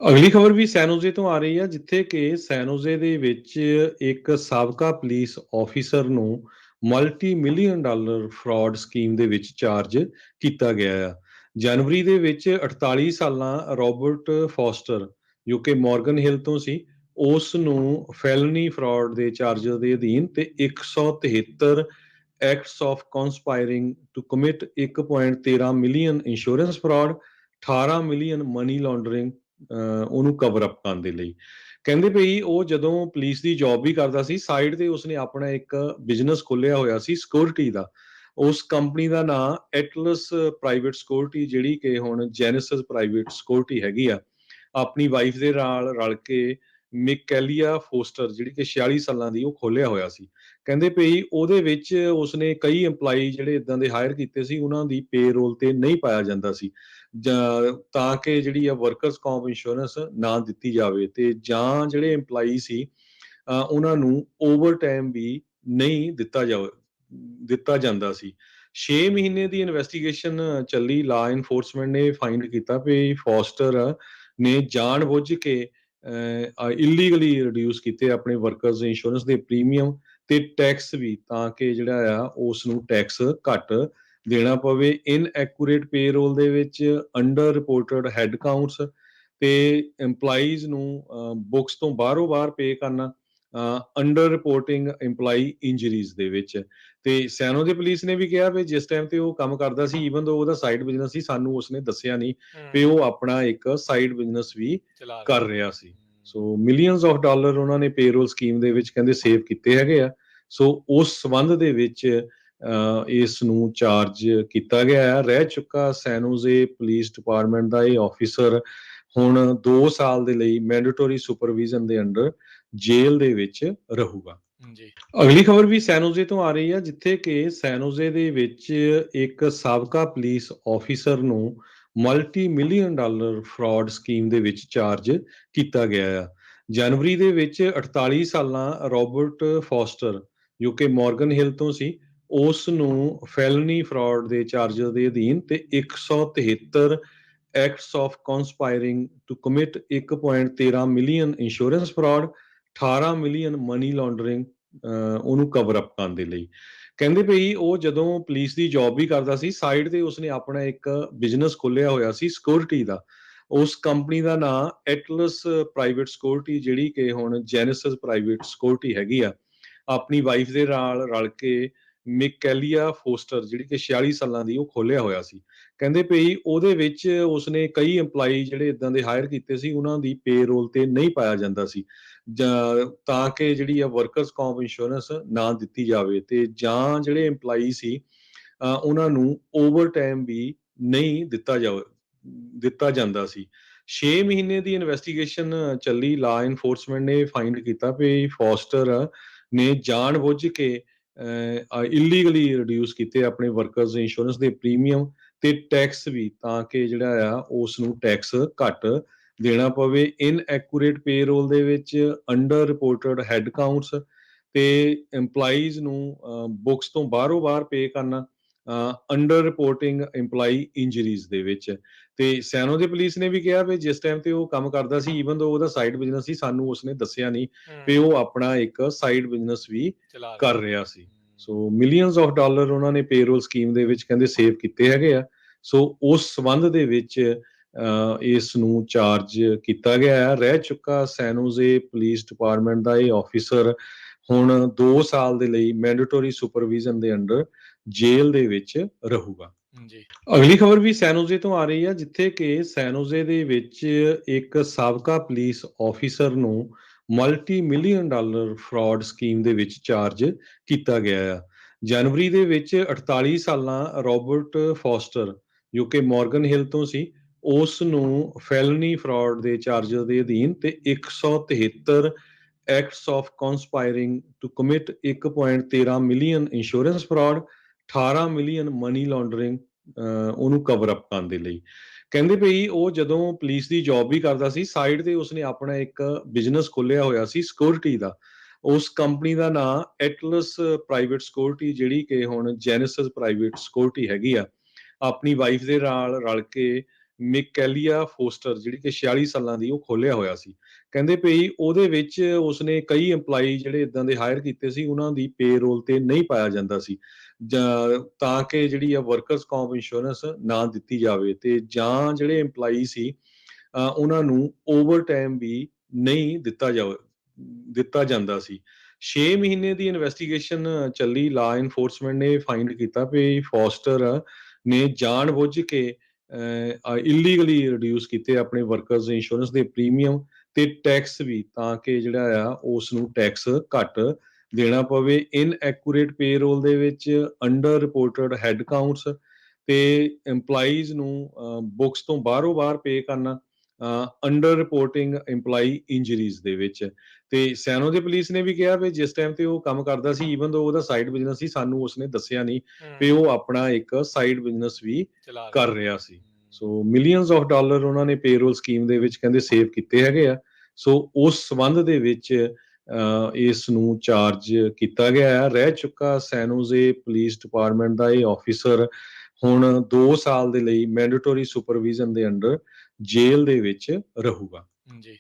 ਅਗਲੀ ਖਬਰ ਵੀ ਸੈਨ ਹੋਜ਼ੇ ਤੋਂ ਆ ਰਹੀ ਹੈ, ਜਿੱਥੇ ਕਿ ਸੈਨ ਹੋਜ਼ੇ ਦੇ ਵਿੱਚ ਇੱਕ ਸਾਬਕਾ ਪੁਲਿਸ ਆਫੀਸਰ ਨੂੰ multi million dollar fraud scheme ਦੇ ਵਿੱਚ ਚਾਰਜ ਕੀਤਾ ਗਿਆ ਆ। ਜਨਵਰੀ ਦੇ ਵਿੱਚ 48 ਸਾਲਾਂ ਰੋਬਰਟ ਫੋਸਟਰ, ਜੋ ਕਿ ਮਾਰਗਨ ਹਿੱਲ ਤੋਂ ਸੀ, ਉਸ ਨੂੰ ਫੈਲਨੀ ਫਰਾਡ ਦੇ ਚਾਰਜਰ ਦੇ ਅਧੀਨ ਤੇ 173 acts of conspiring to commit 1.13 million insurance fraud, 18 million money laundering ਉਹਨੂੰ ਕਵਰ ਅਪ ਕਰਨ ਦੇ ਲਈ। ਕਹਿੰਦੇ ਪਈ ਉਹ ਜਦੋਂ ਪੁਲਿਸ ਦੀ ਜੌਬ ਵੀ ਕਰਦਾ ਸੀ, ਸਾਈਡ ਤੇ ਉਸਨੇ ਆਪਣਾ ਇੱਕ ਬਿਜ਼ਨਸ ਖੋਲ੍ਹਿਆ ਹੋਇਆ ਸੀ ਸਿਕਿਉਰਿਟੀ ਦਾ। ਉਸ ਕੰਪਨੀ ਦਾ ਨਾਂ ਐਟਲਸ ਪ੍ਰਾਈਵੇਟ ਸਿਕਿਉਰਿਟੀ, ਜਿਹੜੀ ਕਿ ਹੁਣ ਜੈਨੇਸਿਸ ਪ੍ਰਾਈਵੇਟ ਸਿਕਿਉਰਿਟੀ ਹੈਗੀ ਆ, ਆਪਣੀ ਵਾਈਫ ਦੇ ਨਾਲ ਰਲ ਕੇ ਮਿਕੈਲੀਆ ਫੋਸਟਰ, ਜਿਹੜੀ ਕਿ 46 ਸਾਲਾਂ ਦੀ, ਉਹ ਖੋਲ੍ਹਿਆ ਹੋਇਆ ਸੀ। ਕਹਿੰਦੇ ਪਈ ਉਹਦੇ ਵਿੱਚ ਉਸਨੇ ਕਈ EMPLOYEE ਜਿਹੜੇ ਇਦਾਂ ਦੇ ਹਾਇਰ ਕੀਤੇ ਸੀ, ਉਹਨਾਂ ਦੀ ਪੇਰੋਲ ਤੇ ਨਹੀਂ ਪਾਇਆ ਜਾਂਦਾ ਸੀ, ਤਾਂ ਕਿ ਜਿਹੜੀ ਆ ਵਰਕਰਸ ਕੰਪ ਇੰਸ਼ੋਰੈਂਸ ਨਾ ਦਿੱਤੀ ਜਾਵੇ, ਤੇ ਜਾਂ ਜਿਹੜੇ EMPLOYEE ਸੀ ਉਹਨਾਂ ਨੂੰ ਓਵਰ ਟਾਈਮ ਵੀ ਨਹੀਂ ਦਿੱਤਾ ਜਾਂਦਾ ਸੀ। 6 ਮਹੀਨੇ ਦੀ ਇਨਵੈਸਟੀਗੇਸ਼ਨ ਚੱਲੀ। ਲਾ ਇਨਫੋਰਸਮੈਂਟ ਨੇ ਫਾਈਂਡ ਕੀਤਾ ਵੀ ਫੋਸਟਰ ਨੇ ਜਾਣਬੁੱਝ ਕੇ ਇਲੀਗਲੀ ਰਿਡਿਊਸ ਕੀਤੇ ਆਪਣੇ ਵਰਕਰਸ ਇੰਸ਼ੋਰੈਂਸ ਦੇ ਪ੍ਰੀਮੀਅਮ ਤੇ ਟੈਕਸ ਵੀ, ਤਾਂ ਕਿ ਜਿਹੜਾ ਆ ਉਸ ਨੂੰ ਟੈਕਸ ਘੱਟ ਦੇਣਾ ਪਵੇ। ਇਨਐਕੂਰੇਟ ਪੇਰੋਲ ਦੇ ਵਿੱਚ ਅੰਡਰ ਰਿਪੋਰਟਡ ਹੈਡ ਕਾਊਂਟਸ ਤੇ EMPLOYEES ਨੂੰ ਬੁੱਕਸ ਤੋਂ ਬਾਹਰੋਂ-ਬਾਹਰ ਪੇ ਕਰਨਾ, ਅੰਡਰ ਰਿਪੋਰਟਿੰਗ EMPLOYEE ਇੰਜਰੀਜ਼ ਦੇ ਵਿੱਚ। ਤੇ ਸੈਨੋ ਦੀ ਪੁਲਿਸ ਨੇ ਵੀ ਕਿਹਾ ਵੀ ਜਿਸ ਟਾਈਮ ਤੇ ਉਹ ਕੰਮ ਕਰਦਾ ਸੀ, ਈਵਨ ਦੋ ਉਹਦਾ ਸਾਈਡ ਬਿਜ਼ਨਸ ਸੀ, ਸਾਨੂੰ ਉਸਨੇ ਦੱਸਿਆ ਨਹੀਂ ਵੀ ਉਹ ਆਪਣਾ ਇੱਕ ਸਾਈਡ ਬਿਜ਼ਨਸ ਵੀ ਕਰ ਰਿਹਾ ਸੀ। ਸੋ ਮਿਲੀਅਨਸ ਆਫ ਡਾਲਰ ਉਹਨਾਂ ਨੇ ਪੇਰੋਲ ਸਕੀਮ ਦੇ ਵਿੱਚ ਕਹਿੰਦੇ ਸੇਵ ਕੀਤੇ ਹੈਗੇ ਆ। ਸੋ ਉਸ ਸੰਬੰਧ ਦੇ ਵਿੱਚ ਇਸ ਨੂੰ ਚਾਰਜ ਕੀਤਾ ਗਿਆ ਹੈ। ਰਹਿ ਚੁੱਕਾ ਸੈਨ ਹੋਜ਼ੇ ਪੁਲਿਸ ਡਿਪਾਰਟਮੈਂਟ ਦਾ ਇਹ ਆਫੀਸਰ ਹੁਣ 2 ਸਾਲ ਦੇ ਲਈ ਮੈਂਡੇਟਰੀ ਸੁਪਰਵਿਜ਼ਨ ਦੇ ਅੰਡਰ ਜੇਲ੍ਹ ਦੇ ਵਿੱਚ ਰਹੂਗਾ। ਅਗਲੀ ਖਬਰ ਵੀ ਸੈਨ ਹੋਜ਼ੇ ਤੋਂ ਆ ਰਹੀ ਹੈ, ਜਿੱਥੇ ਕਿ ਸੈਨ ਹੋਜ਼ੇ ਦੇ ਵਿੱਚ ਇੱਕ ਸਾਬਕਾ ਪੁਲਿਸ ਆਫੀਸਰ ਨੂੰ multi million dollar fraud scheme ਦੇ ਵਿੱਚ ਚਾਰਜ ਕੀਤਾ ਗਿਆ ਆ। ਜਨਵਰੀ ਦੇ ਵਿੱਚ 48 ਸਾਲਾਂ ਰੋਬਰਟ ਫੋਸਟਰ, ਜੋ ਕਿ ਮਾਰਗਨ ਹਿੱਲ ਤੋਂ ਸੀ, ਉਸ ਨੂੰ ਫੈਲਨੀ ਫਰਾਡ ਦੇ ਚਾਰਜਰ ਦੇ ਅਧੀਨ ਤੇ 173 acts of conspiring to commit 1.13 million insurance fraud, 18 million money laundering ਉਹਨੂੰ ਕਵਰ ਅਪ ਕਰਨ ਦੇ ਲਈ। ਕਹਿੰਦੇ ਪਈ ਉਹ ਜਦੋਂ ਪੁਲਿਸ ਦੀ ਜੌਬ ਵੀ ਕਰਦਾ ਸੀ, ਸਾਈਡ ਤੇ ਉਸਨੇ ਆਪਣਾ ਇੱਕ ਬਿਜ਼ਨਸ ਖੋਲ੍ਹਿਆ ਹੋਇਆ ਸੀ ਸਿਕਿਉਰਿਟੀ ਦਾ। ਉਸ ਕੰਪਨੀ ਦਾ ਨਾਂ ਐਟਲਸ ਪ੍ਰਾਈਵੇਟ ਸਿਕਿਉਰਿਟੀ, ਜਿਹੜੀ ਕਿ ਹੁਣ ਜੈਨੇਸਿਸ ਪ੍ਰਾਈਵੇਟ ਸਿਕਿਉਰਿਟੀ ਹੈਗੀ ਆ, ਆਪਣੀ ਵਾਈਫ ਦੇ ਨਾਲ ਰਲ ਕੇ ਮਿਕੈਲੀਆ ਫੋਸਟਰ, ਜਿਹੜੀ ਕਿ 46 ਸਾਲਾਂ ਦੀ, ਉਹ ਖੋਲ੍ਹਿਆ ਹੋਇਆ ਸੀ। ਕਹਿੰਦੇ ਪਈ ਉਹਦੇ ਵਿੱਚ ਉਸਨੇ ਕਈ EMPLOYEE ਜਿਹੜੇ ਇਦਾਂ ਦੇ ਹਾਇਰ ਕੀਤੇ ਸੀ, ਉਹਨਾਂ ਦੀ ਪੇਰੋਲ ਤੇ ਨਹੀਂ ਪਾਇਆ ਜਾਂਦਾ ਸੀ, ਤਾਂ ਕਿ ਜਿਹੜੀ ਆ ਵਰਕਰਸ ਕੰਪ ਇੰਸ਼ੋਰੈਂਸ ਨਾ ਦਿੱਤੀ ਜਾਵੇ, ਤੇ ਜਾਂ ਜਿਹੜੇ EMPLOYEE ਸੀ ਉਹਨਾਂ ਨੂੰ ਓਵਰ ਟਾਈਮ ਵੀ ਨਹੀਂ ਦਿੱਤਾ ਜਾਂਦਾ ਸੀ। 6 ਮਹੀਨੇ ਦੀ ਇਨਵੈਸਟੀਗੇਸ਼ਨ ਚੱਲੀ। ਲਾ ਇਨਫੋਰਸਮੈਂਟ ਨੇ ਫਾਈਂਡ ਕੀਤਾ ਵੀ ਫੋਸਟਰ ਨੇ ਜਾਣਬੁੱਝ ਕੇ ਇਲੀਗਲੀ ਰਿਡਿਊਸ ਕੀਤੇ ਆਪਣੇ ਵਰਕਰਸ ਇੰਸ਼ੋਰੈਂਸ ਦੇ ਪ੍ਰੀਮੀਅਮ ਤੇ ਟੈਕਸ ਵੀ, ਤਾਂ ਕਿ ਜਿਹੜਾ ਆ ਉਸ ਨੂੰ ਟੈਕਸ ਘੱਟ ਦੇਣਾ ਪਵੇ। ਇਨਐਕੂਰੇਟ ਪੇਰੋਲ ਦੇ ਵਿੱਚ ਅੰਡਰ ਰਿਪੋਰਟਡ ਹੈਡ ਕਾਊਂਟਸ ਤੇ EMPLOYEES ਨੂੰ ਬੁੱਕਸ ਤੋਂ ਬਾਹਰੋਂ-ਬਾਹਰ ਪੇ ਕਰਨਾ, ਅੰਡਰ ਰਿਪੋਰਟਿੰਗ EMPLOYEE ਇੰਜਰੀਜ਼ ਦੇ ਵਿੱਚ। ਤੇ ਸੈਨੋ ਦੀ ਪੁਲਿਸ ਨੇ ਵੀ ਕਿਹਾ ਵੀ ਜਿਸ ਟਾਈਮ ਤੇ ਉਹ ਕੰਮ ਕਰਦਾ ਸੀ, ਈਵਨ ਦੋ ਉਹਦਾ ਸਾਈਡ ਬਿਜ਼ਨਸ ਸੀ, ਸਾਨੂੰ ਉਸਨੇ ਦੱਸਿਆ ਨਹੀਂ ਵੀ ਉਹ ਆਪਣਾ ਇੱਕ ਸਾਈਡ ਬਿਜ਼ਨਸ ਵੀ ਕਰ ਰਿਹਾ ਸੀ। ਸੋ ਮਿਲੀਅਨਸ ਆਫ ਡਾਲਰ ਉਹਨਾਂ ਨੇ ਪੇਰੋਲ ਸਕੀਮ ਦੇ ਵਿੱਚ ਕਹਿੰਦੇ ਸੇਵ ਕੀਤੇ ਹੈਗੇ ਆ। ਸੋ ਉਸ ਸੰਬੰਧ ਦੇ ਵਿੱਚ ਇਸ ਨੂੰ ਚਾਰਜ ਕੀਤਾ ਗਿਆ ਹੈ। ਰਹਿ ਚੁੱਕਾ ਸੈਨ ਹੋਜ਼ੇ ਪੁਲਿਸ ਡਿਪਾਰਟਮੈਂਟ ਦਾ ਇਹ ਆਫੀਸਰ ਹੁਣ 2 ਸਾਲ ਦੇ ਲਈ ਮੈਂਡੇਟਰੀ ਸੁਪਰਵਿਜ਼ਨ ਦੇ ਅੰਡਰ ਜੇਲ੍ਹ ਦੇ ਵਿੱਚ ਰਹੂਗਾ। ਅਗਲੀ ਖਬਰ ਵੀ ਸੈਨ ਹੋਜ਼ੇ ਤੋਂ ਆ ਰਹੀ ਹੈ, ਜਿੱਥੇ ਕਿ ਸੈਨ ਹੋਜ਼ੇ ਦੇ ਵਿੱਚ ਇੱਕ ਸਾਬਕਾ ਪੁਲਿਸ ਆਫੀਸਰ ਨੂੰ multi million dollar fraud scheme ਦੇ ਵਿੱਚ ਚਾਰਜ ਕੀਤਾ ਗਿਆ ਆ। ਜਨਵਰੀ ਦੇ ਵਿੱਚ 48 ਸਾਲਾਂ ਰੋਬਰਟ ਫੋਸਟਰ, ਜੋ ਕਿ ਮਾਰਗਨ ਹਿੱਲ ਤੋਂ ਸੀ, ਉਸ ਨੂੰ ਫੈਲਨੀ ਫਰਾਡ ਦੇ ਚਾਰਜਰ ਦੇ ਅਧੀਨ ਤੇ 173 acts of conspiring to commit 1.13 million insurance fraud, 18 million money laundering ਉਹਨੂੰ ਕਵਰ ਅਪ ਕਰਨ ਦੇ ਲਈ। ਕਹਿੰਦੇ ਪਈ ਉਹ ਜਦੋਂ ਪੁਲਿਸ ਦੀ ਜੌਬ ਵੀ ਕਰਦਾ ਸੀ, ਸਾਈਡ ਤੇ ਉਸਨੇ ਆਪਣਾ ਇੱਕ ਬਿਜ਼ਨਸ ਖੋਲ੍ਹਿਆ ਹੋਇਆ ਸੀ ਸਿਕਿਉਰਿਟੀ ਦਾ। ਉਸ ਕੰਪਨੀ ਦਾ ਨਾਂ ਐਟਲਸ ਪ੍ਰਾਈਵੇਟ ਸਿਕਿਉਰਿਟੀ, ਜਿਹੜੀ ਕਿ ਹੁਣ ਜੈਨੇਸਿਸ ਪ੍ਰਾਈਵੇਟ ਸਿਕਿਉਰਿਟੀ ਹੈਗੀ ਆ, ਆਪਣੀ ਵਾਈਫ ਦੇ ਨਾਲ ਰਲ ਕੇ ਮਿਕੈਲੀਆ ਫੋਸਟਰ ਜਿਹੜੀ ਕਿ 46 ਸਾਲਾਂ ਦੀ, ਉਹ ਖੋਲਿਆ ਹੋਇਆ ਸੀ। ਕਹਿੰਦੇ ਭਈ ਉਹਦੇ ਵਿੱਚ ਉਸਨੇ ਕਈ EMPLOYEE ਜਿਹੜੇ ਏਦਾਂ ਦੇ ਹਾਇਰ ਕੀਤੇ ਸੀ, ਉਹਨਾਂ ਦੀ ਪੇਰੋਲ ਤੇ ਨਹੀਂ ਪਾਇਆ ਜਾਂਦਾ ਸੀ, ਤਾਂ ਕਿ ਜਿਹੜੀ ਆ ਵਰਕਰਸ ਕੰਪ ਇੰਸ਼ੋਰੈਂਸ ਨਾ ਦਿੱਤੀ ਜਾਵੇ, ਤੇ ਜਾਂ ਜਿਹੜੇ EMPLOYEE ਸੀ ਉਹਨਾਂ ਨੂੰ ਓਵਰਟਾਈਮ ਵੀ ਨਹੀਂ ਦਿੱਤਾ ਜਾਂਦਾ ਸੀ। 6 ਮਹੀਨੇ ਦੀ ਇਨਵੈਸਟੀਗੇਸ਼ਨ ਚੱਲੀ। ਲਾ ਇਨਫੋਰਸਮੈਂਟ ਨੇ ਫਾਈਂਡ ਕੀਤਾ ਵੀ ਫੋਸਟਰ ਨੇ ਜਾਣਬੁੱਝ ਕੇ ਇਲੀਗਲੀ ਰਿਡਿਊਸ ਕੀਤੇ ਆਪਣੇ ਵਰਕਰਸ ਇੰਸ਼ੋਰੈਂਸ ਦੇ ਪ੍ਰੀਮੀਅਮ ਤੇ ਟੈਕਸ ਵੀ, ਤਾਂ ਕਿ ਜਿਹੜਾ ਆ ਉਸ ਨੂੰ ਟੈਕਸ ਘੱਟ ਦੇਣਾ ਪਵੇ। ਇਨਐਕੂਰੇਟ ਪੇਰੋਲ ਦੇ ਵਿੱਚ ਅੰਡਰ ਰਿਪੋਰਟਡ ਹੈਡ ਕਾਊਂਟਸ ਤੇ EMPLOYEES ਨੂੰ ਬੁੱਕਸ ਤੋਂ ਬਾਹਰੋਂ-ਬਾਹਰ ਪੇ ਕਰਨਾ, ਅੰਡਰ ਰਿਪੋਰਟਿੰਗ EMPLOYEE ਇੰਜਰੀਜ਼ ਦੇ ਵਿੱਚ। ਤੇ ਸੈਨੋ ਦੇ ਪੁਲਿਸ ਨੇ ਵੀ ਕਿਹਾ ਵੀ ਜਿਸ ਟਾਈਮ ਤੇ ਉਹ ਕੰਮ ਕਰਦਾ ਸੀ, ਈਵਨ ਦੋ ਉਹਦਾ ਸਾਈਡ ਬਿਜ਼ਨਸ ਸੀ, ਸਾਨੂੰ ਉਸਨੇ ਦੱਸਿਆ ਨਹੀਂ ਵੀ ਉਹ ਆਪਣਾ ਇੱਕ ਸਾਈਡ ਬਿਜ਼ਨਸ ਵੀ ਕਰ ਰਿਹਾ ਸੀ। ਸੋ ਮਿਲੀਅਨਸ ਆਫ ਡਾਲਰ ਉਹਨਾਂ ਨੇ ਪੇਰੋਲ ਸਕੀਮ ਦੇ ਵਿੱਚ ਕਹਿੰਦੇ ਸੇਵ ਕੀਤੇ ਹੈਗੇ ਆ। ਸੋ ਉਸ ਸੰਬੰਧ ਦੇ ਵਿੱਚ ਇਸ ਨੂੰ ਚਾਰਜ ਕੀਤਾ ਗਿਆ ਹੈ। ਰਹਿ ਚੁੱਕਾ ਸੈਨੋਜ਼ੇ ਪੁਲਿਸ ਡਿਪਾਰਟਮੈਂਟ ਦਾ ਇਹ ਆਫਿਸਰ ਹੁਣ 2 ਸਾਲ ਦੇ ਲਈ ਮੈਂਡੇਟਰੀ ਸੁਪਰਵਿਜ਼ਨ ਦੇ ਅੰਡਰ ਜੇਲ੍ਹ ਦੇ ਵਿੱਚ ਰਹੂਗਾ। ਜੀ।